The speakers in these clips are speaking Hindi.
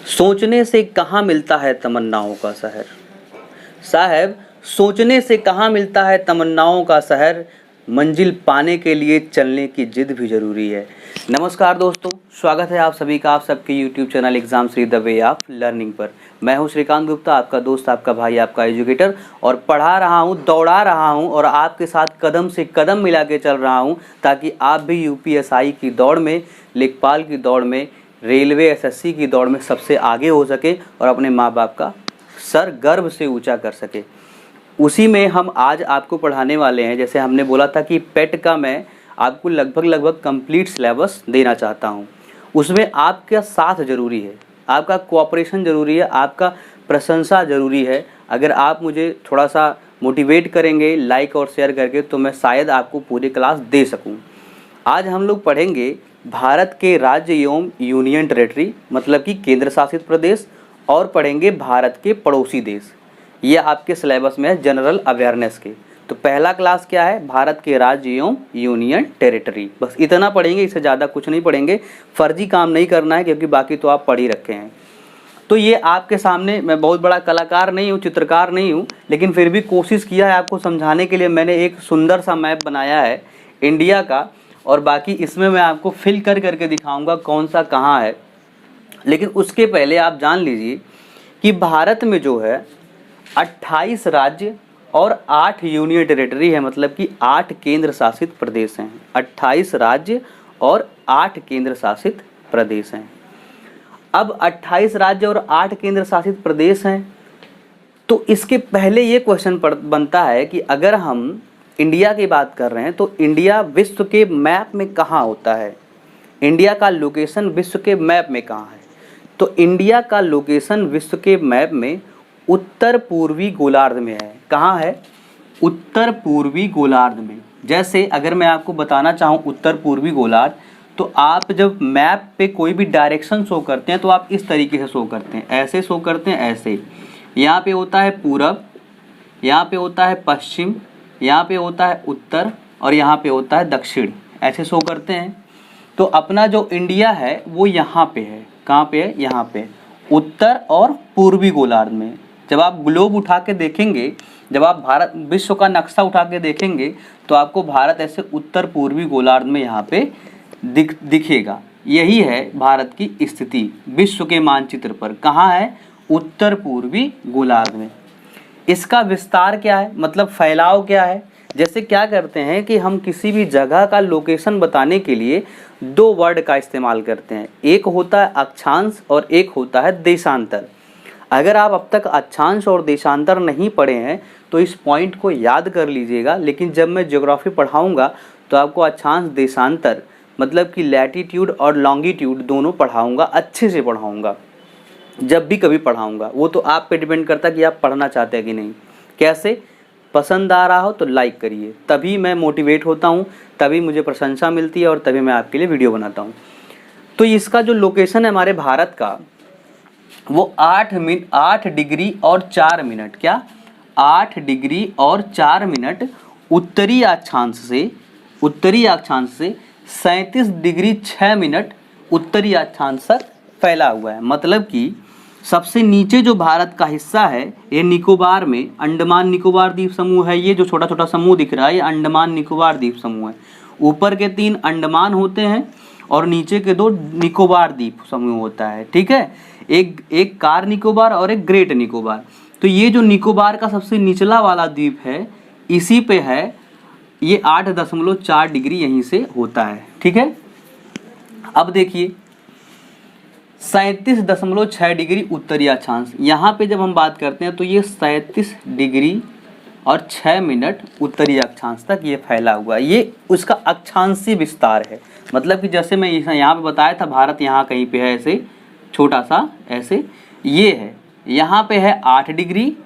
सोचने से कहाँ मिलता है तमन्नाओं का शहर। साहब, सोचने से कहाँ मिलता है तमन्नाओं का शहर, मंजिल पाने के लिए चलने की जिद भी ज़रूरी है। नमस्कार दोस्तों, स्वागत है आप सभी का आप सबके YouTube channel exam Shri the way of learning पर। मैं हूं श्रीकांत गुप्ता, आपका दोस्त, आपका भाई, आपका एजुकेटर, और पढ़ा रहा हूं, दौड़ा रहा हूं और आपके साथ कदम से कदम मिला के चल रहा हूं ताकि आप भी UPSI की दौड़ में, लेखपाल की दौड़ में, रेलवे SSC की दौड़ में सबसे आगे हो सके और अपने माँ बाप का सर गर्व से ऊंचा कर सके। उसी में हम आज आपको पढ़ाने वाले हैं। जैसे हमने बोला था कि पेट का मैं आपको लगभग कंप्लीट सिलेबस देना चाहता हूं, उसमें आपका साथ ज़रूरी है, आपका कोऑपरेशन ज़रूरी है, आपका प्रशंसा ज़रूरी है। अगर आप मुझे थोड़ा सा मोटिवेट करेंगे लाइक और शेयर करके तो मैं शायद आपको पूरी क्लास दे सकूं। आज हम लोग पढ़ेंगे भारत के राज्य एवं यूनियन टेरेटरी, मतलब कि केंद्र शासित प्रदेश, और पढ़ेंगे भारत के पड़ोसी देश। ये आपके सिलेबस में है जनरल अवेयरनेस के। तो पहला क्लास क्या है? भारत के राज्य एवं यूनियन टेरिटरी। बस इतना पढ़ेंगे, इससे ज़्यादा कुछ नहीं पढ़ेंगे। फर्जी काम नहीं करना है क्योंकि बाकी तो आप पढ़ ही रखे हैं। तो ये आपके सामने, मैं बहुत बड़ा कलाकार नहीं हूँ, चित्रकार नहीं हूँ, लेकिन फिर भी कोशिश किया है आपको समझाने के लिए। मैंने एक सुंदर सा मैप बनाया है इंडिया का, और बाकी इसमें मैं आपको फिल कर करके दिखाऊंगा कौन सा कहाँ है। लेकिन उसके पहले आप जान लीजिए कि भारत में जो है 28 राज्य और 8 यूनियन टेरिटरी है, मतलब कि 8 केंद्र शासित प्रदेश हैं। 28 राज्य और 8 केंद्र शासित प्रदेश हैं। अब 28 राज्य और 8 केंद्र शासित प्रदेश हैं, तो इसके पहले ये क्वेश्चन बनता है कि अगर हम इंडिया की बात कर रहे हैं तो इंडिया विश्व के मैप में कहाँ होता है? इंडिया का लोकेशन विश्व के मैप में कहाँ है? तो इंडिया का लोकेशन विश्व के मैप में उत्तर पूर्वी गोलार्ध में है। कहाँ है? उत्तर पूर्वी गोलार्ध में। जैसे अगर मैं आपको बताना चाहूँ उत्तर पूर्वी गोलार्ध, तो आप जब मैप पे कोई भी डायरेक्शन शो करते हैं तो आप इस तरीके से शो करते हैं, ऐसे शो करते हैं, ऐसे। यहाँ पे होता है पूरब, यहाँ पे होता है पश्चिम, यहाँ पे होता है उत्तर, और यहाँ पे होता है दक्षिण, ऐसे शो करते हैं। तो अपना जो इंडिया है वो यहाँ पे है। कहाँ पे है? यहाँ पे, उत्तर और पूर्वी गोलार्ध में। जब आप ग्लोब उठा के देखेंगे, जब आप भारत विश्व का नक्शा उठा के देखेंगे तो आपको भारत ऐसे उत्तर पूर्वी गोलार्ध में यहाँ पे दिखेगा। यही है भारत की स्थिति विश्व के मानचित्र पर। कहाँ है? उत्तर पूर्वी गोलार्ध में। इसका विस्तार क्या है, मतलब फैलाव क्या है? जैसे क्या करते हैं कि हम किसी भी जगह का लोकेशन बताने के लिए 2 वर्ड का इस्तेमाल करते हैं। एक होता है अक्षांश और एक होता है देशांतर। अगर आप अब तक अक्षांश और देशांतर नहीं पढ़े हैं तो इस पॉइंट को याद कर लीजिएगा। लेकिन जब मैं ज्योग्राफी पढ़ाऊँगा तो आपको अक्षांश, देशांतर, मतलब कि लैटीट्यूड और लॉन्गिट्यूड दोनों पढ़ाऊँगा, अच्छे से पढ़ाऊँगा जब भी कभी पढ़ाऊँगा। वो तो आप पे डिपेंड करता है कि आप पढ़ना चाहते हैं कि नहीं। कैसे? पसंद आ रहा हो तो लाइक करिए, तभी मैं मोटिवेट होता हूँ, तभी मुझे प्रशंसा मिलती है और तभी मैं आपके लिए वीडियो बनाता हूँ। तो इसका जो लोकेशन है हमारे भारत का, वो 8 डिग्री और 4 मिनट, क्या 8 डिग्री और 4 मिनट उत्तरी अक्षांश से 37 डिग्री 6 मिनट उत्तरी अक्षांश तक फैला हुआ है। मतलब कि सबसे नीचे जो भारत का हिस्सा है ये निकोबार में, अंडमान निकोबार द्वीप समूह है। ये जो छोटा छोटा समूह दिख रहा है ये अंडमान निकोबार द्वीप समूह है। ऊपर के 3 अंडमान होते हैं और नीचे के 2 निकोबार द्वीप समूह होता है। ठीक है, एक कार निकोबार और एक ग्रेट निकोबार। तो ये जो निकोबार का सबसे निचला वाला द्वीप है, इसी पे है ये 8.4 डिग्री यहीं से होता है। ठीक है, अब देखिए 37.6 डिग्री उत्तरी अक्षांश। यहाँ पे जब हम बात करते हैं तो ये 37 डिग्री और 6 मिनट उत्तरी अक्षांश तक ये फैला हुआ है। ये उसका अक्षांशीय विस्तार है। मतलब कि जैसे मैं यहाँ पे बताया था भारत यहाँ कहीं पे है, ऐसे छोटा सा ऐसे ये है। यहाँ पे है 8 डिग्री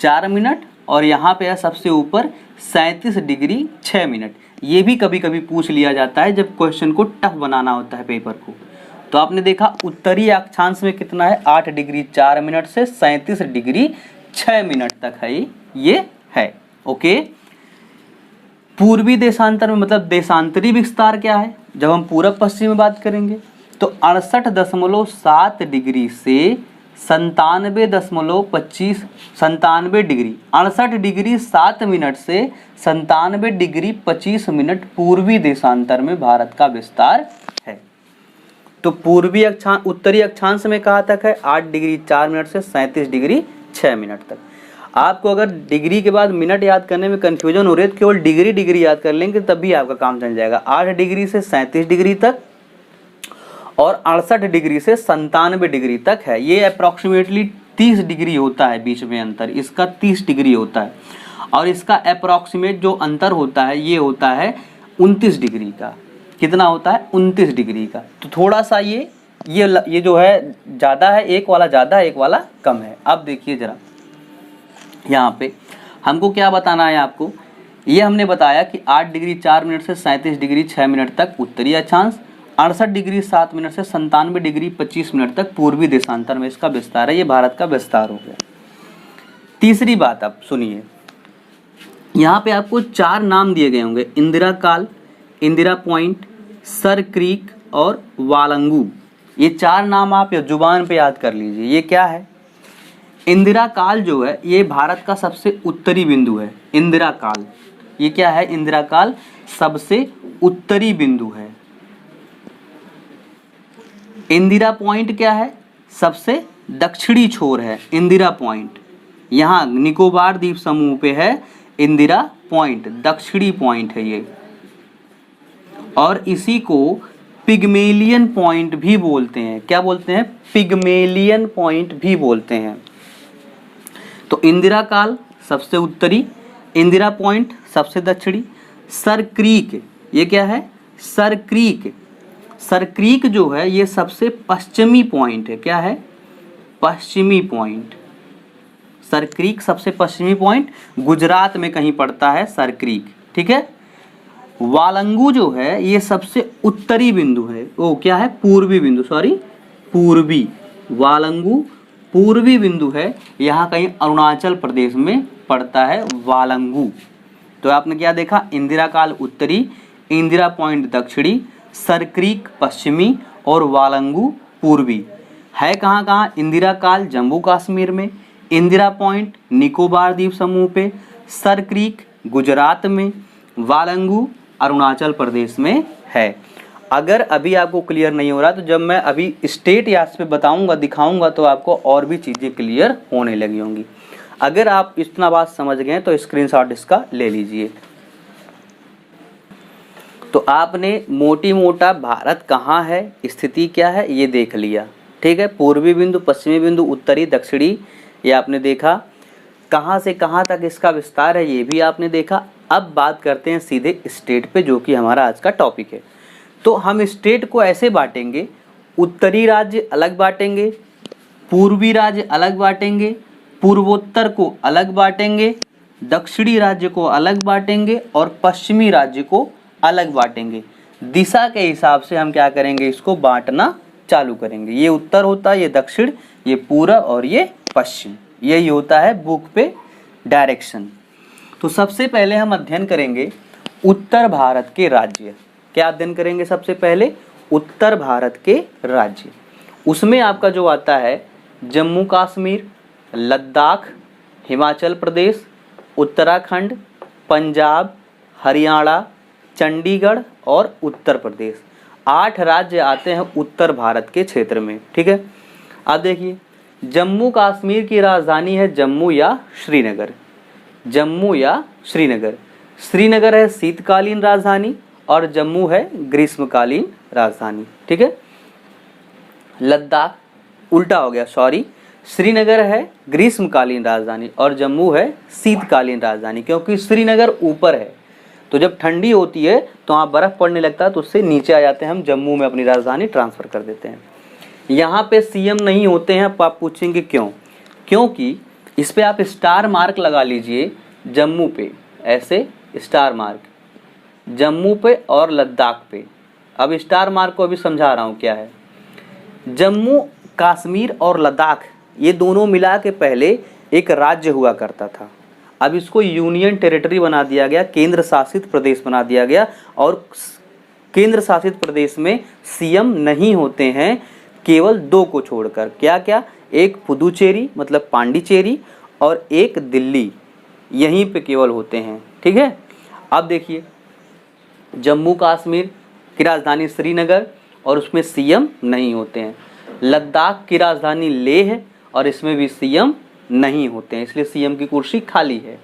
4 मिनट और यहाँ पे है सबसे ऊपर 37 डिग्री 6 मिनट। ये भी कभी कभी पूछ लिया जाता है जब क्वेश्चन को टफ बनाना होता है पेपर को। तो आपने देखा उत्तरी अक्षांश में कितना है? 8 डिग्री 4 मिनट से 37 डिग्री 6 मिनट तक है ये है। ओके, पूर्वी देशांतर में मतलब देशांतरी विस्तार क्या है? जब हम पूरब पश्चिम में बात करेंगे तो 68.7 डिग्री से 97 डिग्री 68 डिग्री 7 मिनट से 97 डिग्री 25 मिनट पूर्वी देशांतर में भारत का विस्तार है। तो पूर्वी अक्षांश उत्तरी अक्षांश में कहाँ तक है? 8 डिग्री 4 मिनट से 37 डिग्री 6 मिनट तक। आपको अगर डिग्री के बाद मिनट याद करने में कन्फ्यूजन हो रही है तो केवल डिग्री याद कर लेंगे तब भी आपका काम चल जाएगा। 8 डिग्री से 37 डिग्री तक और 68 डिग्री से 97 डिग्री तक है। ये अप्रॉक्सीमेटली 30 डिग्री होता है बीच में अंतर, इसका 30 डिग्री होता है और इसका अप्रॉक्सीमेट जो अंतर होता है ये होता है 29 डिग्री का। कितना होता है? 29 डिग्री का। तो थोड़ा सा ये जो है ज़्यादा है, एक वाला ज़्यादा है एक वाला कम है। अब देखिए ज़रा यहाँ पे हमको क्या बताना है आपको, ये हमने बताया कि 8 डिग्री 4 मिनट से 37 डिग्री 6 मिनट तक उत्तरी अक्षांश, 68 डिग्री 7 मिनट से 97 डिग्री 25 मिनट तक पूर्वी देशांतर में इसका विस्तार है। ये भारत का विस्तार हो गया। तीसरी बात आप सुनिए, यहाँ पे आपको 4 नाम दिए गए होंगे, इंदिरा काल, इंदिरा पॉइंट, सर क्रीक और वालंगू। ये 4 नाम आप जुबान पे याद कर लीजिए। ये क्या है? इंदिरा काल जो है ये भारत का सबसे उत्तरी बिंदु है। इंदिरा काल ये क्या है? इंदिरा काल सबसे उत्तरी बिंदु है। इंदिरा पॉइंट क्या है? सबसे दक्षिणी छोर है इंदिरा पॉइंट। यहाँ निकोबार द्वीप समूह पे है इंदिरा पॉइंट, दक्षिणी पॉइंट है ये। और इसी को पिग्मेलियन पॉइंट भी बोलते हैं। क्या बोलते हैं? पिग्मेलियन पॉइंट भी बोलते हैं। तो इंदिरा काल सबसे उत्तरी, इंदिरा पॉइंट सबसे दक्षिणी, सर क्रीक ये क्या है? सर क्रीक, सर क्रीक जो है ये सबसे पश्चिमी पॉइंट है। क्या है? पश्चिमी पॉइंट। सर क्रीक सबसे पश्चिमी पॉइंट, गुजरात में कहीं पड़ता है सर क्रीक, ठीक है। वालंगू जो है ये सबसे उत्तरी बिंदु है। वो क्या है? पूर्वी बिंदु, सॉरी पूर्वी। वालंगू पूर्वी बिंदु है, यहाँ कहीं अरुणाचल प्रदेश में पड़ता है वालंगू। तो आपने क्या देखा? इंदिरा काल उत्तरी, इंदिरा पॉइंट दक्षिणी, सर क्रीक पश्चिमी और वालंगू पूर्वी। है कहाँ कहाँ? इंदिरा काल जम्मू कश्मीर में, इंदिरा पॉइंट निकोबार द्वीप समूह पे, सर क्रीक गुजरात में, वालंगू अरुणाचल प्रदेश में है। अगर अभी आपको क्लियर नहीं हो रहा तो जब मैं अभी स्टेट या पे बताऊंगा, दिखाऊंगा तो आपको और भी चीज़ें क्लियर होने लगी होंगी। अगर आप इतना बात समझ गए तो स्क्रीनशॉट इसका ले लीजिए। तो आपने मोटी मोटा भारत कहाँ है, स्थिति क्या है ये देख लिया, ठीक है। पूर्वी बिंदु, पश्चिमी बिंदु, उत्तरी, दक्षिणी ये आपने देखा। कहाँ से कहाँ तक इसका विस्तार है ये भी आपने देखा। अब बात करते हैं सीधे स्टेट पे, जो कि हमारा आज का टॉपिक है। तो हम स्टेट को ऐसे बांटेंगे, उत्तरी राज्य अलग बांटेंगे, पूर्वी राज्य अलग बांटेंगे, पूर्वोत्तर को अलग बांटेंगे, दक्षिणी राज्य को अलग बांटेंगे और पश्चिमी राज्य को अलग बांटेंगे। दिशा के हिसाब से हम क्या करेंगे? इसको बांटना चालू करेंगे। ये उत्तर होता है, ये दक्षिण, ये पूर्व और ये पश्चिम। यही होता है बुक पे डायरेक्शन। तो सबसे पहले हम अध्ययन करेंगे उत्तर भारत के राज्य। क्या अध्ययन करेंगे? सबसे पहले उत्तर भारत के राज्य। उसमें आपका जो आता है जम्मू कश्मीर, लद्दाख, हिमाचल प्रदेश, उत्तराखंड, पंजाब, हरियाणा, चंडीगढ़ और उत्तर प्रदेश। 8 राज्य आते हैं उत्तर भारत के क्षेत्र में, ठीक है। अब देखिए, जम्मू कश्मीर की राजधानी है जम्मू या श्रीनगर। जम्मू या श्रीनगर, श्रीनगर है शीतकालीन राजधानी और जम्मू है ग्रीष्मकालीन राजधानी, ठीक है। लद्दाख उल्टा हो गया, सॉरी, श्रीनगर है ग्रीष्मकालीन राजधानी और जम्मू है शीतकालीन राजधानी, क्योंकि श्रीनगर ऊपर है तो जब ठंडी होती है तो वहाँ बर्फ़ पड़ने लगता है तो उससे नीचे आ जाते हैं, हम जम्मू में अपनी राजधानी ट्रांसफ़र कर देते हैं। यहाँ पे सीएम नहीं होते हैं। आप पूछेंगे क्यों? क्योंकि इस पे आप स्टार मार्क लगा लीजिए, जम्मू पे ऐसे स्टार मार्क, जम्मू पे और लद्दाख पे। अब स्टार मार्क को अभी समझा रहा हूँ क्या है। जम्मू कश्मीर और लद्दाख ये दोनों मिला के पहले एक राज्य हुआ करता था। अब इसको यूनियन टेरिटरी बना दिया गया, केंद्र शासित प्रदेश बना दिया गया और केंद्र शासित प्रदेश में सीएम नहीं होते हैं, केवल 2 को छोड़कर। क्या क्या? एक पुदुचेरी मतलब पांडिचेरी और एक दिल्ली, यहीं पे केवल होते हैं। ठीक है। अब देखिए, जम्मू कश्मीर की राजधानी श्रीनगर और उसमें सीएम नहीं होते हैं। लद्दाख की राजधानी लेह है और इसमें भी सीएम नहीं होते हैं, इसलिए सीएम की कुर्सी खाली है।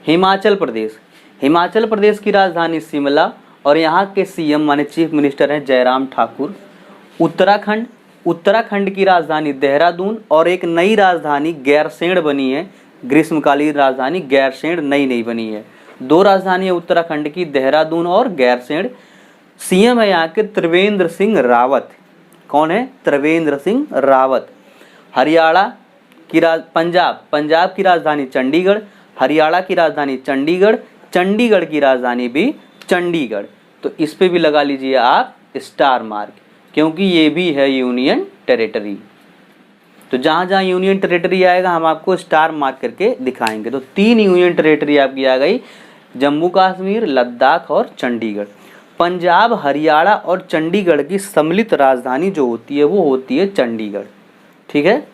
हिमाचल प्रदेश, हिमाचल प्रदेश की राजधानी शिमला और यहाँ के सीएम माने चीफ मिनिस्टर हैं जयराम ठाकुर। उत्तराखंड, उत्तराखंड की राजधानी देहरादून और एक नई राजधानी गैरसैंण बनी है, ग्रीष्मकालीन राजधानी गैरसैंण नई बनी है। 2 राजधानी है उत्तराखंड की, देहरादून और गैरसैंण। सीएम है यहाँ के त्रिवेंद्र सिंह रावत। कौन है? त्रिवेंद्र सिंह रावत। हरियाणा की पंजाब की राजधानी चंडीगढ़, हरियाणा की राजधानी चंडीगढ़, चंडीगढ़ की राजधानी भी चंडीगढ़। तो इस पे भी लगा लीजिए आप स्टार मार्क, क्योंकि ये भी है यूनियन टेरिटरी। तो जहाँ जहाँ यूनियन टेरिटरी आएगा हम आपको स्टार मार्क करके दिखाएंगे। तो 3 यूनियन टेरिटरी आपकी आ गई, जम्मू कश्मीर, लद्दाख और चंडीगढ़। पंजाब, हरियाणा और चंडीगढ़ की सम्मिलित राजधानी जो होती है वो होती है चंडीगढ़। ठीक है,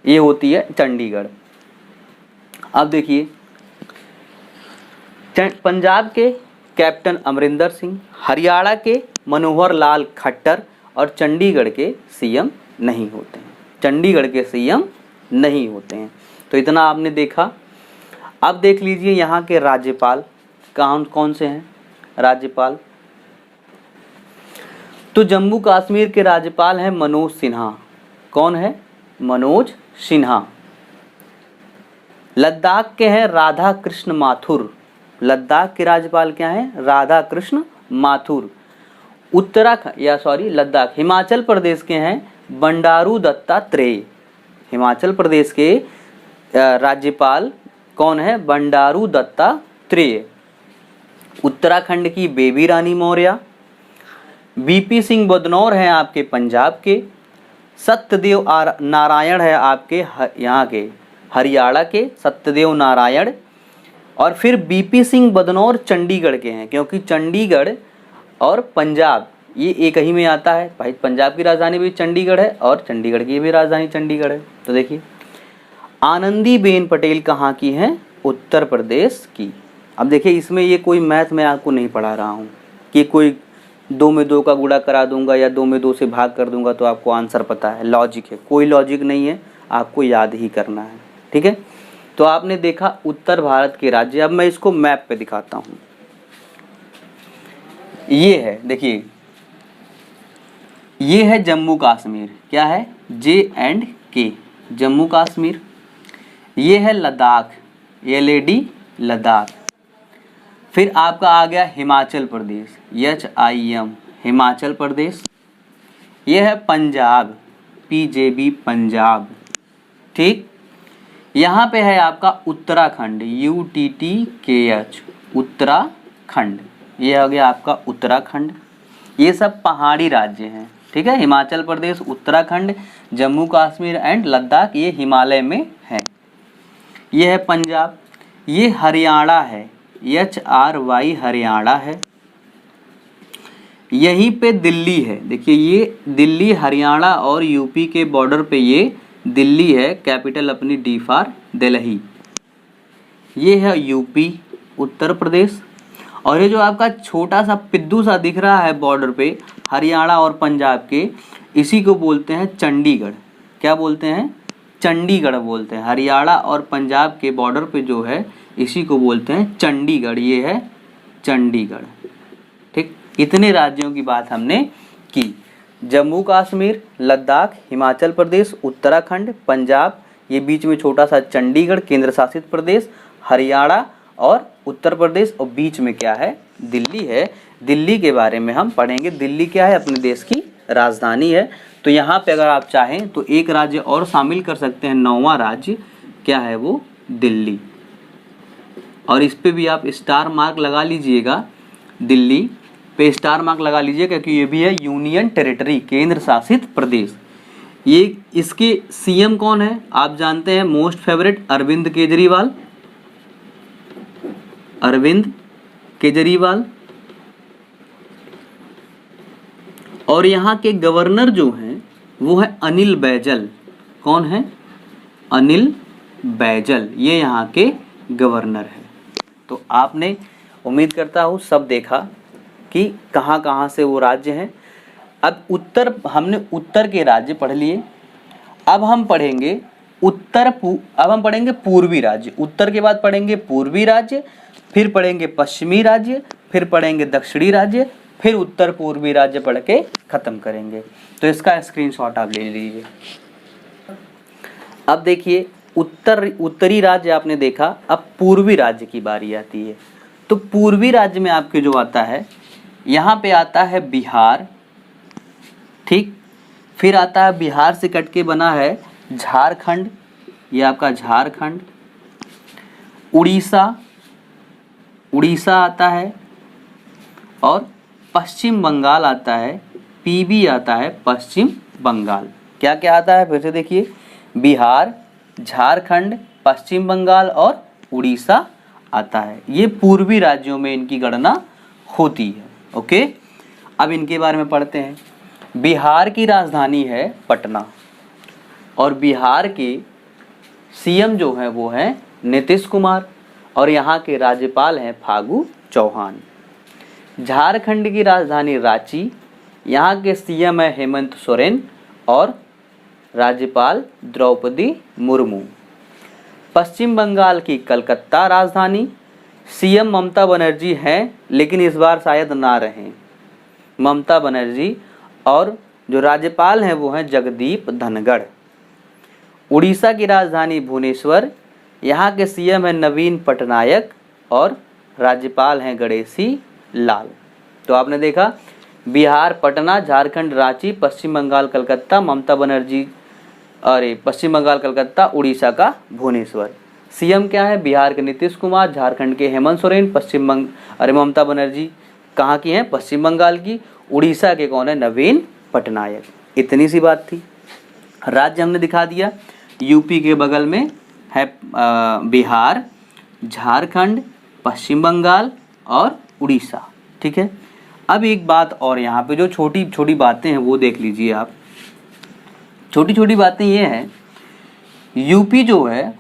ये होती है चंडीगढ़। अब देखिए, पंजाब के कैप्टन अमरिंदर सिंह, हरियाणा के मनोहर लाल खट्टर और चंडीगढ़ के सीएम नहीं होते हैं। चंडीगढ़ के सीएम नहीं होते हैं। तो इतना आपने देखा। अब देख लीजिए यहाँ के राज्यपाल कौन से हैं। राज्यपाल तो जम्मू कश्मीर के राज्यपाल हैं मनोज सिन्हा। कौन है? मनोज सिन्हा। लद्दाख के हैं राधा कृष्ण माथुर। लद्दाख के राज्यपाल क्या हैं? राधा कृष्ण माथुर। लद्दाख। हिमाचल प्रदेश के हैं बंडारू दत्तात्रेय। हिमाचल प्रदेश के राज्यपाल कौन है? बंडारू दत्तात्रेय। उत्तराखंड की बेबी रानी मौर्य। बीपी सिंह बदनौर हैं आपके पंजाब के। सत्यदेव नारायण है आपके यहाँ के हरियाणा के, सत्यदेव नारायण। और फिर बीपी सिंह बदनौर चंडीगढ़ के हैं, क्योंकि चंडीगढ़ और पंजाब ये एक ही में आता है। भाई पंजाब की राजधानी भी चंडीगढ़ है और चंडीगढ़ की भी राजधानी चंडीगढ़ है। तो देखिए, आनंदीबेन पटेल कहाँ की हैं? उत्तर प्रदेश की। अब देखिए, इसमें ये कोई मैथ मैं आपको नहीं पढ़ा रहा हूँ कि कोई 2 में 2 का गुणा करा दूंगा या 2 में 2 से भाग कर दूंगा तो आपको आंसर पता है। लॉजिक है, कोई लॉजिक नहीं है, आपको याद ही करना है। ठीक है। तो आपने देखा उत्तर भारत के राज्य। अब मैं इसको मैप पे दिखाता हूँ। ये है, देखिए, ये है जम्मू कश्मीर। क्या है? J&K, जम्मू कश्मीर। ये है लद्दाख, LAD लद्दाख। फिर आपका आ गया हिमाचल प्रदेश, HIM हिमाचल प्रदेश। ये है पंजाब, PJB पंजाब। ठीक। यहाँ पे है आपका उत्तराखंड, UTTKH उत्तराखंड। ये हो गया आपका उत्तराखंड। ये सब पहाड़ी राज्य हैं। ठीक है। हिमाचल प्रदेश, उत्तराखंड, जम्मू कश्मीर एंड लद्दाख ये हिमालय में है। ये है पंजाब। ये हरियाणा है, HRY हरियाणा है। यहीं पे दिल्ली है। देखिए, ये दिल्ली हरियाणा और यूपी के बॉर्डर पे ये दिल्ली है, कैपिटल अपनी D फॉर दिल्ली। ये है यूपी, उत्तर प्रदेश। और ये जो आपका छोटा सा पिद्दू सा दिख रहा है बॉर्डर पे हरियाणा और पंजाब के, इसी को बोलते हैं चंडीगढ़। क्या बोलते हैं? चंडीगढ़ बोलते हैं। हरियाणा और पंजाब के बॉर्डर पे जो है इसी को बोलते हैं चंडीगढ़। ये है चंडीगढ़। ठीक। इतने राज्यों की बात हमने की। जम्मू कश्मीर, लद्दाख, हिमाचल प्रदेश, उत्तराखंड, पंजाब, ये बीच में छोटा सा चंडीगढ़ केंद्र शासित प्रदेश, हरियाणा और उत्तर प्रदेश, और बीच में क्या है? दिल्ली है। दिल्ली के बारे में हम पढ़ेंगे। दिल्ली क्या है? अपने देश की राजधानी है। तो यहाँ पे अगर आप चाहें तो एक राज्य और शामिल कर सकते हैं, 9वां राज्य क्या है? वो दिल्ली। और इस पे भी आप स्टार मार्क लगा लीजिएगा, दिल्ली पे स्टार मार्क लगा लीजिए, क्योंकि ये भी है यूनियन टेरिटरी, केंद्र शासित प्रदेश। ये इसके सीएम कौन है? आप जानते हैं, मोस्ट फेवरेट अरविंद केजरीवाल। अरविंद केजरीवाल। और यहाँ के गवर्नर जो हैं वो है अनिल बैजल। कौन है? अनिल बैजल, ये यहाँ के गवर्नर है। तो आपने, उम्मीद करता हूँ, सब देखा कि कहाँ कहाँ से वो राज्य हैं। अब हमने उत्तर के राज्य पढ़ लिए। अब हम पढ़ेंगे पूर्वी राज्य। उत्तर के बाद पढ़ेंगे पूर्वी राज्य, फिर पढ़ेंगे पश्चिमी राज्य, फिर पढ़ेंगे दक्षिणी राज्य, फिर उत्तर पूर्वी राज्य पढ़ के खत्म करेंगे। तो इसका स्क्रीनशॉट आप ले लीजिए। अब देखिए, उत्तरी राज्य आपने देखा, अब पूर्वी राज्य की बारी आती है। तो पूर्वी राज्य में आपके जो आता है, यहाँ पे आता है बिहार, ठीक। फिर आता है, बिहार से कट के बना है झारखंड, ये आपका झारखंड। उड़ीसा आता है, और पश्चिम बंगाल आता है, पीबी आता है, पश्चिम बंगाल। क्या क्या आता है फिर से देखिए, बिहार, झारखंड, पश्चिम बंगाल और उड़ीसा आता है। ये पूर्वी राज्यों में इनकी गणना होती है। ओके, अब इनके बारे में पढ़ते हैं। बिहार की राजधानी है पटना, और बिहार के सीएम जो है वो है नीतीश कुमार, और यहाँ के राज्यपाल हैं फागू चौहान। झारखंड की राजधानी रांची, यहाँ के सीएम है हेमंत सोरेन और राज्यपाल द्रौपदी मुर्मू। पश्चिम बंगाल की कलकत्ता राजधानी, सीएम ममता बनर्जी हैं, लेकिन इस बार शायद ना रहें ममता बनर्जी, और जो राज्यपाल हैं वो हैं जगदीप धनखड़। उड़ीसा की राजधानी भुवनेश्वर, यहाँ के सीएम हैं नवीन पटनायक और राज्यपाल हैं गणेशी लाल। तो आपने देखा, बिहार पटना, झारखंड रांची, पश्चिम बंगाल कलकत्ता, पश्चिम बंगाल कलकत्ता, उड़ीसा का भुवनेश्वर। सीएम क्या है? बिहार के नीतीश कुमार, झारखंड के हेमंत सोरेन, ममता बनर्जी कहाँ की हैं? पश्चिम बंगाल की। उड़ीसा के कौन है? नवीन पटनायक। इतनी सी बात थी। राज्य हमने दिखा दिया। यूपी के बगल में है बिहार, झारखंड, पश्चिम बंगाल और उड़ीसा, ठीक है। अब एक बात और, यहाँ पे जो छोटी छोटी बातें हैं वो देख लीजिए आप। छोटी छोटी बातें ये हैं, यूपी जो है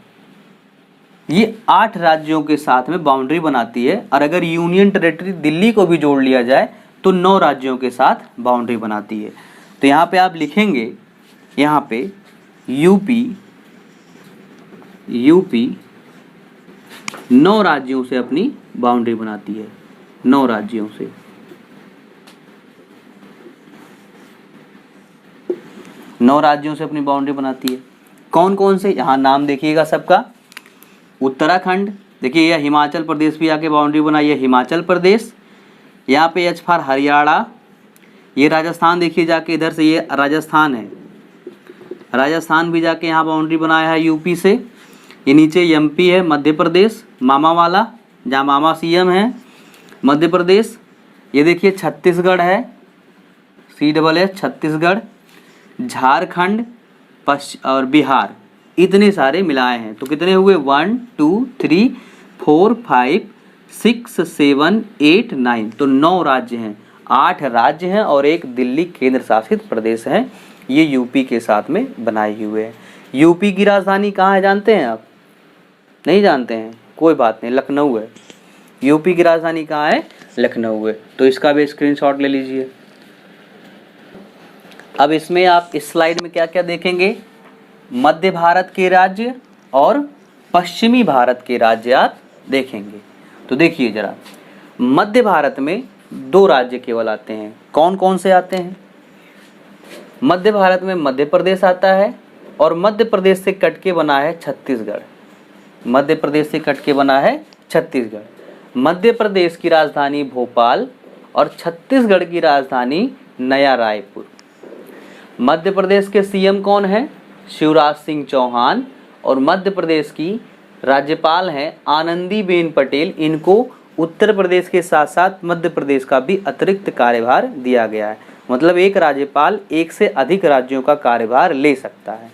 ये 8 राज्यों के साथ में बाउंड्री बनाती है, और अगर यूनियन टेरिटरी दिल्ली को भी जोड़ लिया जाए तो 9 राज्यों के साथ बाउंड्री बनाती है। तो यहाँ पे आप लिखेंगे, यहाँ पे यूपी 9 राज्यों से अपनी बाउंड्री बनाती है, 9 राज्यों से। नौ राज्यों से अपनी बाउंड्री बनाती है। कौन कौन से? यहाँ नाम देखिएगा सबका। उत्तराखंड, देखिए यह हिमाचल प्रदेश भी आके बाउंड्री बनाई है, हिमाचल प्रदेश। यहाँ पे एच फॉर हरियाणा। ये राजस्थान, देखिए जाके इधर से, ये राजस्थान है, राजस्थान भी जाके यहाँ बाउंड्री बनाया है यूपी से। ये नीचे एमपी है, मध्य प्रदेश, मामा वाला, जहाँ मामा सीएम है, मध्य प्रदेश। ये देखिए छत्तीसगढ़ है, CSS छत्तीसगढ़, झारखंड, और बिहार, इतने सारे मिलाए हैं। तो कितने हुए? 1 2 3 4 5 6 7 8 9। तो 9 राज्य हैं, 8 राज्य हैं और एक दिल्ली केंद्र शासित प्रदेश है। ये यूपी के साथ में बनाए हुए हैं। यूपी की राजधानी कहाँ है जानते हैं आप? नहीं जानते हैं? कोई बात नहीं, लखनऊ है। यूपी की राजधानी कहाँ है? लखनऊ है। तो इसका भी स्क्रीनशॉट ले लीजिए। अब इसमें आप इस स्लाइड में क्या क्या देखेंगे? मध्य भारत के राज्य और पश्चिमी भारत के राज्य आप देखेंगे। तो देखिए जरा, मध्य भारत में 2 राज्य केवल आते हैं। कौन कौन से आते हैं? मध्य भारत में मध्य प्रदेश आता है, और मध्य प्रदेश से कट के बना है छत्तीसगढ़। मध्य प्रदेश से कट के बना है छत्तीसगढ़। मध्य प्रदेश की राजधानी भोपाल और छत्तीसगढ़ की राजधानी नया रायपुर। मध्य प्रदेश के सीएम कौन है? शिवराज सिंह चौहान, और मध्य प्रदेश की राज्यपाल हैं आनंदीबेन पटेल। इनको उत्तर प्रदेश के साथ साथ मध्य प्रदेश का भी अतिरिक्त कार्यभार दिया गया है। मतलब एक राज्यपाल एक से अधिक राज्यों का कार्यभार ले सकता है।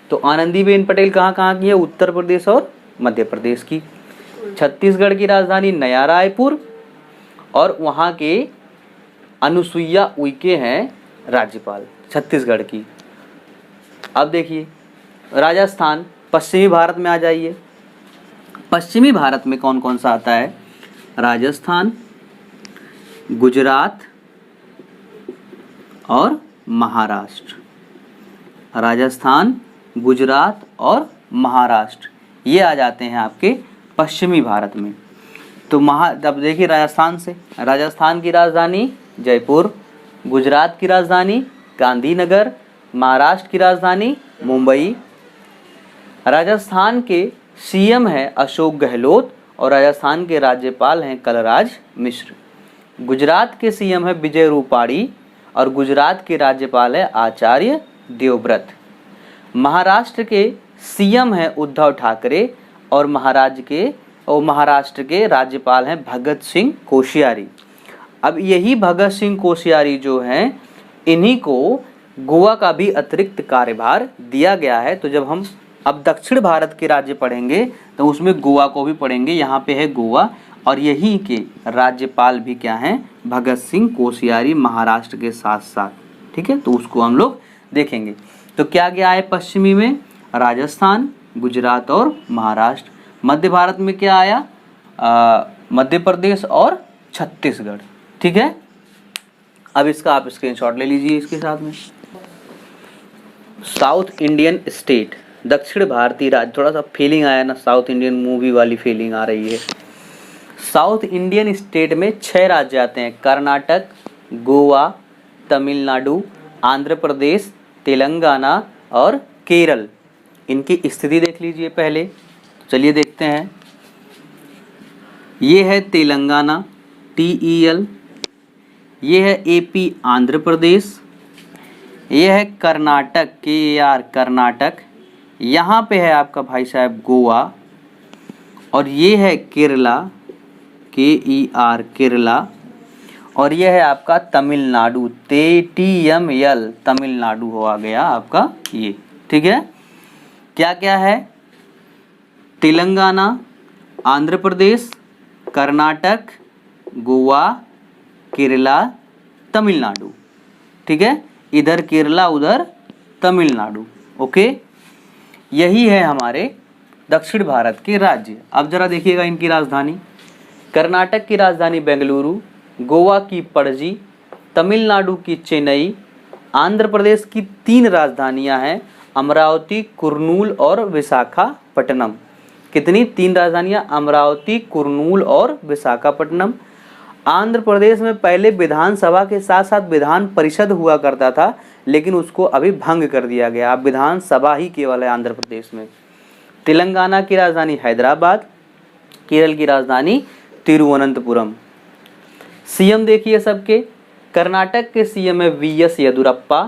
तो आनंदीबेन पटेल कहाँ कहाँ की है? उत्तर प्रदेश और मध्य प्रदेश की। छत्तीसगढ़ की राजधानी नया रायपुर, और वहाँ के अनुसुईया उइके हैं राज्यपाल छत्तीसगढ़ की। अब देखिए राजस्थान, पश्चिमी भारत में आ जाइए। पश्चिमी भारत में कौन कौन सा आता है? राजस्थान, गुजरात और महाराष्ट्र। राजस्थान, गुजरात और महाराष्ट्र ये आ जाते हैं आपके पश्चिमी भारत में। तो अब देखिए राजस्थान की राजधानी जयपुर, गुजरात की राजधानी गांधीनगर, महाराष्ट्र की राजधानी मुंबई। राजस्थान के सीएम है अशोक गहलोत और राजस्थान के राज्यपाल हैं कलराज मिश्र। गुजरात के सीएम है विजय रूपाणी और गुजरात के राज्यपाल है आचार्य देवव्रत। महाराष्ट्र के सीएम है उद्धव ठाकरे और महाराष्ट्र के राज्यपाल हैं भगत सिंह कोश्यारी। अब यही भगत सिंह कोश्यारी जो हैं, इन्हीं को गोवा का भी अतिरिक्त कार्यभार दिया गया है। तो जब हम अब दक्षिण भारत के राज्य पढ़ेंगे तो उसमें गोवा को भी पढ़ेंगे। यहाँ पे है गोवा और यही के राज्यपाल भी क्या हैं? भगत सिंह कोश्यारी, महाराष्ट्र के साथ साथ। ठीक है, तो उसको हम लोग देखेंगे। तो क्या क्या है पश्चिमी में? राजस्थान, गुजरात और महाराष्ट्र। मध्य भारत में क्या आया? मध्य प्रदेश और छत्तीसगढ़। ठीक है, अब इसका आप स्क्रीनशॉट ले लीजिए इसके साथ में। साउथ इंडियन स्टेट, दक्षिण भारतीय राज्य। थोड़ा सा फीलिंग आया ना, साउथ इंडियन मूवी वाली फीलिंग आ रही है। साउथ इंडियन स्टेट में 6 राज्य आते हैं: कर्नाटक, गोवा, तमिलनाडु, आंध्र प्रदेश, तेलंगाना और केरल। इनकी स्थिति देख लीजिए पहले। चलिए देखते हैं। ये है तेलंगाना TEL, ये है AP आंध्र प्रदेश, ये है कर्नाटक KAR कर्नाटक, यहाँ पे है आपका भाई साहब गोवा, और ये है केरला KER केरला, और यह है आपका तमिलनाडु TML तमिलनाडु हो आ गया आपका ये। ठीक है, क्या क्या है? तेलंगाना, आंध्र प्रदेश, कर्नाटक, गोवा, केरला, तमिलनाडु। ठीक है, इधर केरला उधर तमिलनाडु। ओके, यही है हमारे दक्षिण भारत के राज्य। अब जरा देखिएगा इनकी राजधानी। कर्नाटक की राजधानी बेंगलुरु, गोवा की पणजी, तमिलनाडु की चेन्नई, आंध्र प्रदेश की 3 राजधानियां हैं, अमरावती, कुर्नूल और विशाखापट्टनम। कितनी? 3 राजधानियां, अमरावती, कुर्नूल और विशाखापट्टनम। आंध्र प्रदेश में पहले विधानसभा के साथ साथ विधान परिषद हुआ करता था, लेकिन उसको अभी भंग कर दिया गया। अब विधानसभा ही केवल है आंध्र प्रदेश में। तेलंगाना की राजधानी हैदराबाद, केरल की राजधानी तिरुवनंतपुरम। सीएम देखिए सबके। कर्नाटक के सीएम है VS येदुरप्पा,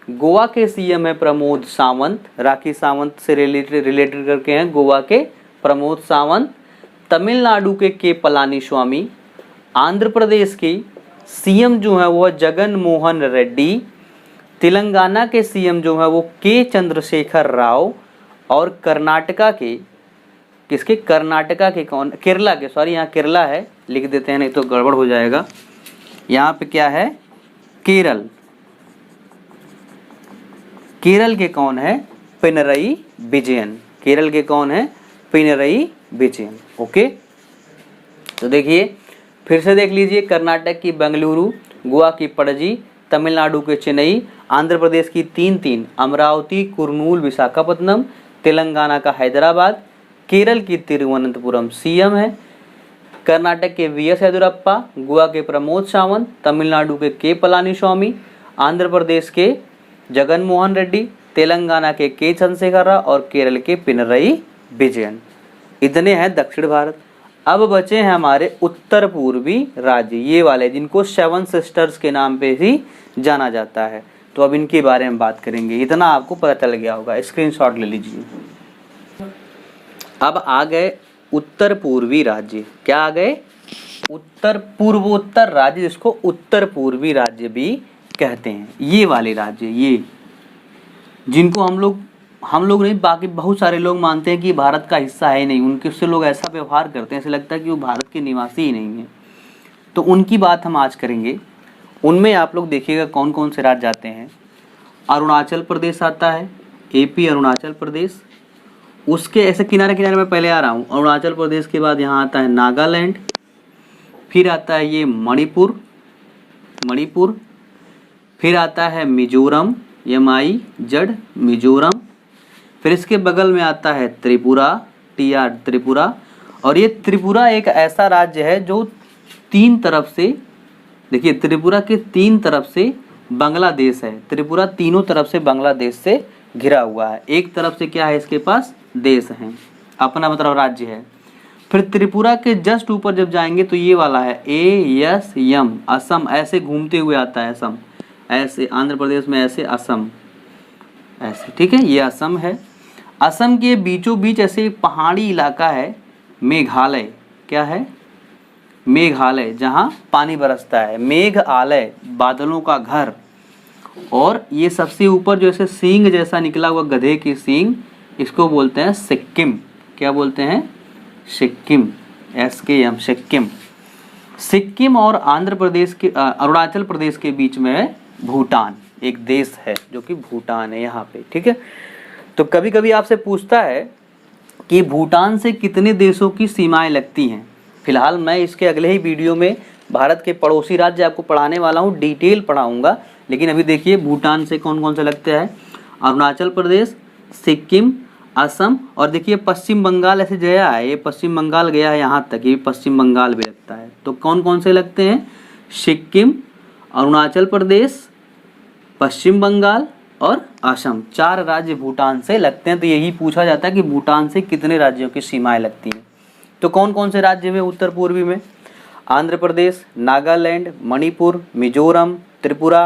गोवा के सीएम है प्रमोद सावंत, राखी सावंत से रिलेटेड करके हैं गोवा के प्रमोद सावंत। तमिलनाडु के पलानीस्वामी। आंध्र प्रदेश की सीएम जो है वो जगन मोहन रेड्डी। तेलंगाना के सीएम जो है वो के चंद्रशेखर राव। और कर्नाटका के किसके? कर्नाटका के कौन? केरला के, सॉरी यहाँ केरला है, लिख देते हैं नहीं तो गड़बड़ हो जाएगा। यहाँ पे क्या है? केरल। केरल के कौन है? पिनरई विजयन। केरल के कौन है? पिनरई विजयन। ओके, तो देखिए फिर से देख लीजिए। कर्नाटक की बेंगलुरु, गोवा की पणजी, तमिलनाडु के चेन्नई, आंध्र प्रदेश की 3 अमरावती, कुर्नूल, विशाखापट्टनम, तेलंगाना का हैदराबाद, केरल की तिरुवनंतपुरम सीएम है, कर्नाटक के VS येदुरप्पा, गोवा के प्रमोद सावंत, तमिलनाडु के पलानीस्वामी, आंध्र प्रदेश के जगन मोहन रेड्डी, तेलंगाना के चंद्रशेखर राव और केरल के पिनरई विजयन। इतने हैं दक्षिण भारत। अब बचे हैं हमारे उत्तर पूर्वी राज्य, ये वाले जिनको 7 सिस्टर्स के नाम पे ही जाना जाता है। तो अब इनके बारे में बात करेंगे। इतना आपको पता चल गया होगा, स्क्रीनशॉट ले लीजिए। अब आ गए उत्तर पूर्वी राज्य। क्या आ गए? उत्तर पूर्वोत्तर राज्य, जिसको उत्तर पूर्वी राज्य भी कहते हैं। ये वाले राज्य, ये जिनको हम लोग नहीं, बाकी बहुत सारे लोग मानते हैं कि भारत का हिस्सा है ही नहीं, उनके से लोग ऐसा व्यवहार करते हैं, ऐसे लगता है कि वो भारत के निवासी ही नहीं है। तो उनकी बात हम आज करेंगे। उनमें आप लोग देखिएगा कौन कौन से राज्य आते हैं। अरुणाचल प्रदेश आता है, एपी अरुणाचल प्रदेश, उसके ऐसे किनारे किनारे में पहले आ रहा हूँ। अरुणाचल प्रदेश के बाद यहाँ आता है नागालैंड, फिर आता है ये मणिपुर, फिर आता है मिजोरम, MIZ मिजोरम, फिर इसके बगल में आता है त्रिपुरा, TR त्रिपुरा। और ये त्रिपुरा एक ऐसा राज्य है जो तीन तरफ से, देखिए त्रिपुरा के तीन तरफ से बांग्लादेश है। त्रिपुरा तीनों तरफ से बांग्लादेश से घिरा हुआ है। एक तरफ से क्या है, इसके पास देश है, अपना मतलब राज्य है। फिर त्रिपुरा के जस्ट ऊपर जब जाएंगे तो ये वाला है ASM, असम, ऐसे घूमते हुए आता है असम, ऐसे आंध्र प्रदेश में ऐसे असम, ऐसे, ठीक है, ये असम है। असम के बीचों बीच ऐसे एक पहाड़ी इलाका है मेघालय, क्या है, मेघालय, जहाँ पानी बरसता है, मेघालय, बादलों का घर। और ये सबसे ऊपर जो ऐसे सींग जैसा निकला हुआ गधे की सींग, इसको बोलते हैं सिक्किम। क्या बोलते हैं, सिक्किम, SKM सिक्किम। सिक्किम और आंध्र प्रदेश के अरुणाचल प्रदेश के बीच में है भूटान, एक देश है जो कि भूटान है यहाँ पे, ठीक है। तो कभी कभी आपसे पूछता है कि भूटान से कितने देशों की सीमाएं लगती हैं। फिलहाल मैं इसके अगले ही वीडियो में भारत के पड़ोसी राज्य आपको पढ़ाने वाला हूँ, डिटेल पढ़ाऊँगा। लेकिन अभी देखिए भूटान से कौन कौन से लगते हैं, अरुणाचल प्रदेश, सिक्किम, असम, और देखिए पश्चिम बंगाल ऐसे गया है, ये पश्चिम बंगाल गया है यहाँ तक, ये पश्चिम बंगाल भी लगता है। तो कौन कौन से लगते हैं, सिक्किम, अरुणाचल प्रदेश, पश्चिम बंगाल और असम, 4 राज्य भूटान से लगते हैं। तो यही पूछा जाता है कि भूटान से कितने राज्यों की सीमाएं लगती हैं। तो कौन कौन से राज्य में, उत्तर पूर्वी में आंध्र प्रदेश, नागालैंड, मणिपुर, मिजोरम, त्रिपुरा,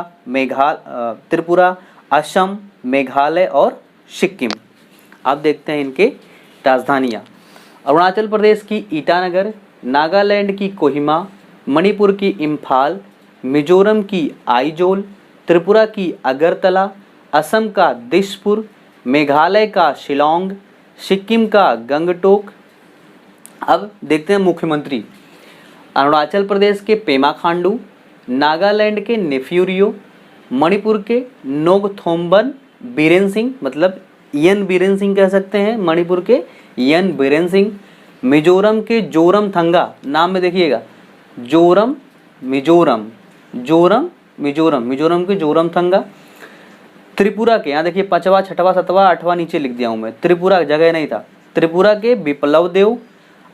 असम, मेघालय और सिक्किम। अब देखते हैं इनके राजधानियाँ। अरुणाचल प्रदेश की ईटानगर, नागालैंड की कोहिमा, मणिपुर की इम्फाल, मिजोरम की आइजोल, त्रिपुरा की अगरतला, असम का दिसपुर, मेघालय का शिलोंग, सिक्किम का गंगटोक। अब देखते हैं मुख्यमंत्री। अरुणाचल प्रदेश के पेमा खांडू, नागालैंड के नेफ्यूरियो, मणिपुर के नोगथोम्बन बीरेन सिंह, मतलब यन बीरेन सिंह कह सकते हैं, मणिपुर के यन बीरेन सिंह, मिजोरम के जोरम थंगा, नाम में देखिएगा जोरम मिजोरम, मिजोरम के जोरम थंगा। त्रिपुरा के, यहाँ देखिए 5वां 6वां 7वां 8वां नीचे लिख दिया हूँ मैं, त्रिपुरा जगह नहीं था। त्रिपुरा के बिप्लब देव,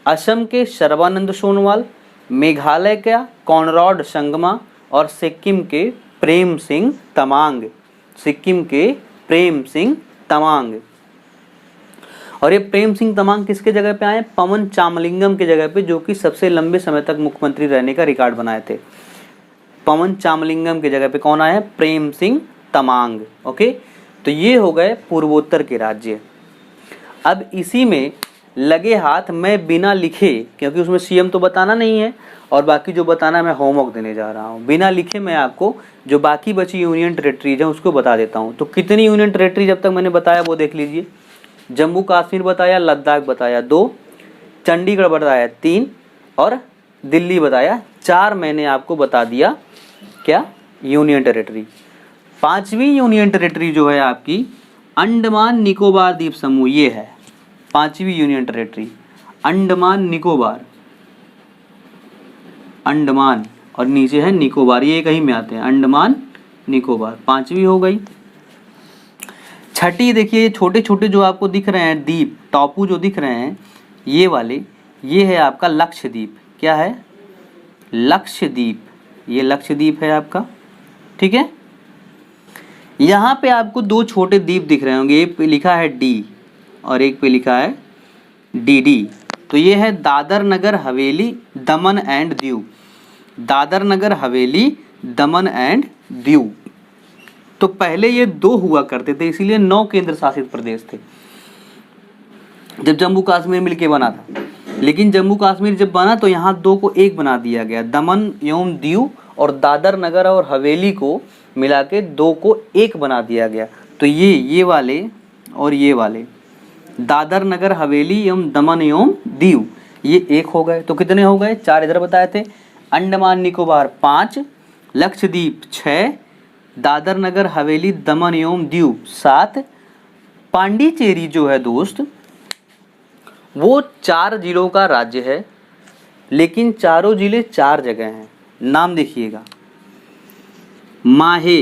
असम के सर्बानंद सोनोवाल, मेघालय का कॉनराड संगमा और सिक्किम के प्रेम सिंह तमांग, और ये प्रेम सिंह तमांग किसके जगह पे आए, पवन चामलिंगम के जगह पे, जो कि सबसे लंबे समय तक मुख्यमंत्री रहने का रिकॉर्ड बनाए थे। पवन चामलिंगम के जगह पे कौन आया, प्रेम सिंह तमांग। ओके, तो ये हो गए पूर्वोत्तर के राज्य। अब इसी में लगे हाथ मैं बिना लिखे, क्योंकि उसमें CM तो बताना नहीं है और बाकी जो बताना मैं होमवर्क देने जा रहा हूँ, बिना लिखे मैं आपको जो बाकी बची यूनियन टेरेटरीज हैं उसको बता देता हूँ। तो कितनी यूनियन टेरेटरी जब तक मैंने बताया वो देख लीजिए। जम्मू कश्मीर बताया, लद्दाख बताया 2, चंडीगढ़ बताया 3 और दिल्ली बताया 4। मैंने आपको बता दिया क्या, यूनियन टेरेटरी। 5वीं यूनियन टेरेटरी जो है आपकी अंडमान निकोबार द्वीप समूह, ये है 5वीं यूनियन टेरेटरी, अंडमान निकोबार, अंडमान और नीचे है निकोबार, ये कहीं में आते हैं, अंडमान निकोबार 5वीं हो गई। 6ठी देखिए, छोटे छोटे जो आपको दिख रहे हैं द्वीप, टापू जो दिख रहे हैं ये वाले, ये है आपका लक्षद्वीप। क्या है, लक्षद्वीप, ये लक्षद्वीप है आपका, ठीक है। यहाँ पे आपको 2 छोटे द्वीप दिख रहे होंगे, एक पे लिखा है D और एक पे लिखा है DD। तो ये है दादर नगर हवेली, दमन and Diu, Dadar Nagar Haveli, Daman and Diu. तो पहले ये 2 हुआ करते थे, इसीलिए 9 केंद्र शासित प्रदेश थे जब जम्मू कश्मीर मिलके बना था। लेकिन जम्मू कश्मीर जब बना तो यहाँ 2 को 1 बना दिया गया, दमन एवं दीव और दादर नगर और हवेली को मिला के 2 को 1 बना दिया गया। तो ये वाले और ये वाले, दादर नगर हवेली एवं दमन एवं दीव, ये 1 हो गए। तो कितने हो गए, 4 इधर बताए थे। अंडमान निकोबार 5, लक्षद्वीप 6, दादर नगर हवेली दमन एवं दीव 7, पांडिचेरी जो है दोस्त वो 4 जिलों का राज्य है, लेकिन चारों जिले 4 जगह हैं। नाम देखिएगा, माहे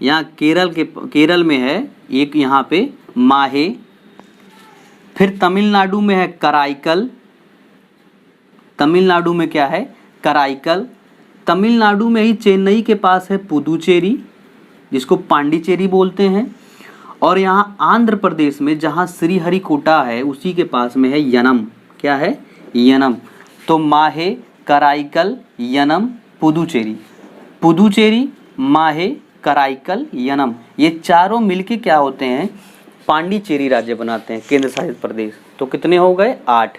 यहाँ केरल में है एक, यहाँ पे माहे। फिर तमिलनाडु में है कराईकल, तमिलनाडु में क्या है कराईकल। तमिलनाडु में ही चेन्नई के पास है पुदुचेरी, जिसको पांडिचेरी बोलते हैं। और यहाँ आंध्र प्रदेश में जहाँ श्रीहरिकोटा है उसी के पास में है यनम। क्या है यनम। तो माहे, कराईकल, यनम, पुदुचेरी। पुदुचेरी, माहे, कराईकल, यनम, ये चारों मिलके क्या होते हैं पांडिचेरी राज्य बनाते हैं, केंद्र शासित प्रदेश। तो कितने हो गए 8।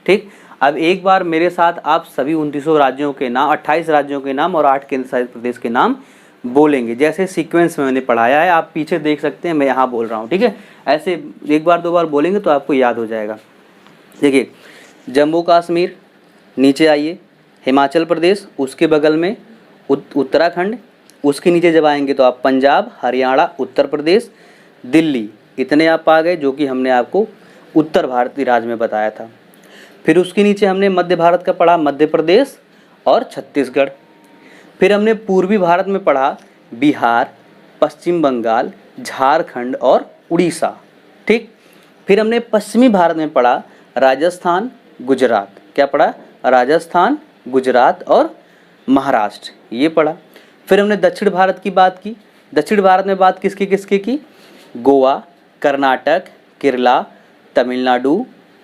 ठीक, अब एक बार मेरे साथ आप सभी 29 राज्यों के नाम, 28 राज्यों के नाम और 8 केंद्र शासित प्रदेश के नाम बोलेंगे, जैसे सीक्वेंस में मैंने पढ़ाया है। आप पीछे देख सकते हैं, मैं यहाँ बोल रहा हूँ। ठीक है, ऐसे एक बार 2 बार बोलेंगे तो आपको याद हो जाएगा। देखिए, जम्मू कश्मीर, नीचे आइए हिमाचल प्रदेश, उसके बगल में उत्तराखंड, उसके नीचे जब आएंगे तो आप पंजाब, हरियाणा, उत्तर प्रदेश, दिल्ली, इतने आप आ गए, जो कि हमने आपको उत्तर भारतीय राज्य में बताया था। फिर उसके नीचे हमने मध्य भारत का पढ़ा, मध्य प्रदेश और छत्तीसगढ़। फिर हमने पूर्वी भारत में पढ़ा बिहार, पश्चिम बंगाल, झारखंड और उड़ीसा। ठीक, फिर हमने पश्चिमी भारत में पढ़ा राजस्थान, गुजरात। क्या पढ़ा, राजस्थान, गुजरात और महाराष्ट्र, ये पढ़ा। फिर हमने दक्षिण भारत की बात की। दक्षिण भारत में बात किसकी किसकी की, गोवा, कर्नाटक, केरला, तमिलनाडु,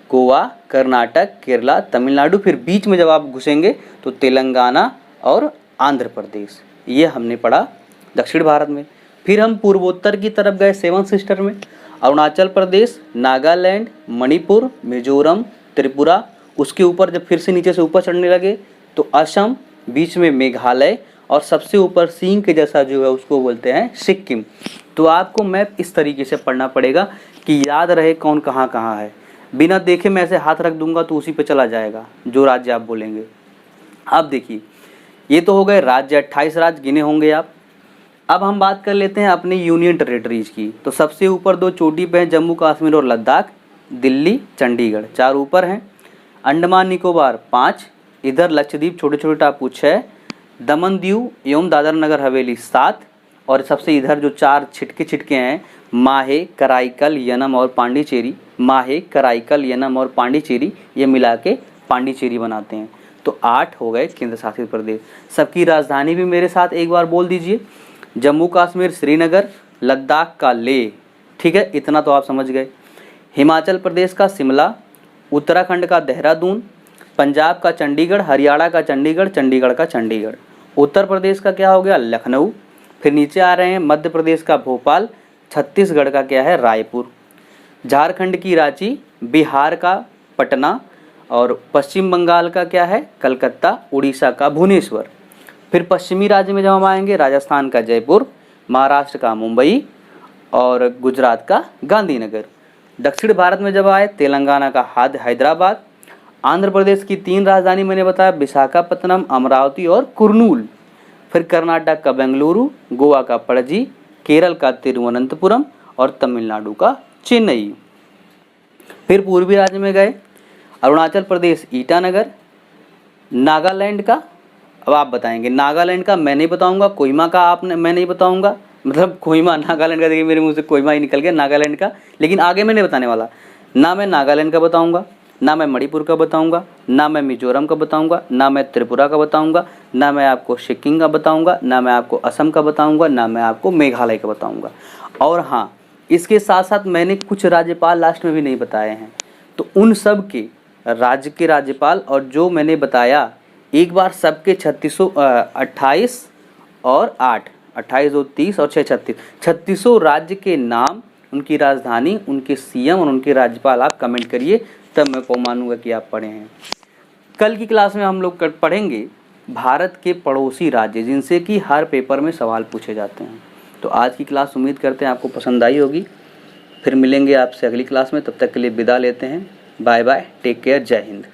गोवा, कर्नाटक, केरला, तमिलनाडु। फिर बीच में जब आप घुसेंगे तो तेलंगाना और आंध्र प्रदेश, ये हमने पढ़ा दक्षिण भारत में। फिर हम पूर्वोत्तर की तरफ गए 7 सिस्टर में, अरुणाचल प्रदेश, नागालैंड, मणिपुर, मिजोरम, त्रिपुरा। उसके ऊपर जब फिर से नीचे से ऊपर चढ़ने लगे तो असम, बीच में मेघालय और सबसे ऊपर सिंह के जैसा जो है उसको बोलते हैं सिक्किम। तो आपको मैप इस तरीके से पढ़ना पड़ेगा कि याद रहे कौन कहाँ कहाँ है। बिना देखे मैं ऐसे हाथ रख दूंगा तो उसी पे चला जाएगा जो राज्य आप बोलेंगे। अब देखिए, ये तो हो गए राज्य, 28 राज्य गिने होंगे आप। अब हम बात कर लेते हैं अपने यूनियन टेरिटरीज की। तो सबसे ऊपर 2 चोटी पे हैं जम्मू कश्मीर और लद्दाख, दिल्ली, चंडीगढ़ 4 ऊपर हैं। अंडमान निकोबार 5, इधर लक्षद्वीप छोटे छोटे टापू 6, दमन दीव एवं दादर नगर हवेली 7, और सबसे इधर जो 4 छिटके हैं माहे, कराईकल, यनम और पांडिचेरी। माहे, कराईकल, यनम और पांडिचेरी, ये मिला के पांडिचेरी बनाते हैं। तो 8 हो गए केंद्र शासित प्रदेश। सबकी राजधानी भी मेरे साथ एक बार बोल दीजिए, जम्मू कश्मीर श्रीनगर, लद्दाख का लेह। ठीक है, इतना तो आप समझ गए। हिमाचल प्रदेश का शिमला, उत्तराखंड का देहरादून, पंजाब का चंडीगढ़, हरियाणा का चंडीगढ़, चंडीगढ़ का चंडीगढ़। उत्तर प्रदेश का क्या हो गया लखनऊ। फिर नीचे आ रहे हैं मध्य प्रदेश का भोपाल, छत्तीसगढ़ का क्या है रायपुर, झारखंड की रांची, बिहार का पटना और पश्चिम बंगाल का क्या है कलकत्ता, उड़ीसा का भुवनेश्वर। फिर पश्चिमी राज्य में जब हम आएंगे राजस्थान का जयपुर, महाराष्ट्र का मुंबई और गुजरात का गांधीनगर। दक्षिण भारत में जब आए तेलंगाना का हैदराबाद। आंध्र प्रदेश की 3 राजधानी मैंने बताया, विशाखापत्तनम, अमरावती और कुर्नूल। फिर कर्नाटक का बेंगलुरु, गोवा का पणजी, केरल का तिरुवनंतपुरम और तमिलनाडु का चेन्नई। फिर पूर्वी राज्य में गए, अरुणाचल प्रदेश ईटानगर, नागालैंड का अब आप बताएंगे, नागालैंड का मैं नहीं बताऊंगा, कोहिमा का मैं नहीं बताऊंगा, मतलब कोहिमा नागालैंड का, देखिए मेरे मुंह से कोहिमा ही निकल गया नागालैंड का, लेकिन आगे मैं नहीं बताने वाला। ना मैं नागालैंड का बताऊंगा, ना मैं मणिपुर का बताऊंगा, ना मैं मिजोरम का बताऊंगा, ना मैं त्रिपुरा का बताऊंगा, ना मैं आपको सिक्किम का बताऊंगा, ना मैं आपको असम का बताऊंगा, ना मैं आपको मेघालय का बताऊंगा। और हाँ, इसके साथ साथ मैंने कुछ राज्यपाल लास्ट में भी नहीं बताए हैं, तो उन सब के राज्य के राज्यपाल और जो मैंने बताया एक बार सबके 28 और 8, 28 और 30 और 6 36, 36 राज्य के नाम, उनकी राजधानी, उनके सीएम और उनके राज्यपाल आप कमेंट करिए, तब मैं को मानूंगा कि आप पढ़े हैं। कल की क्लास में हम लोग पढ़ेंगे भारत के पड़ोसी राज्य, जिनसे कि हर पेपर में सवाल पूछे जाते हैं। तो आज की क्लास उम्मीद करते हैं आपको पसंद आई होगी। फिर मिलेंगे आपसे अगली क्लास में, तब तक के लिए विदा लेते हैं। बाय बाय, टेक केयर, जय हिंद।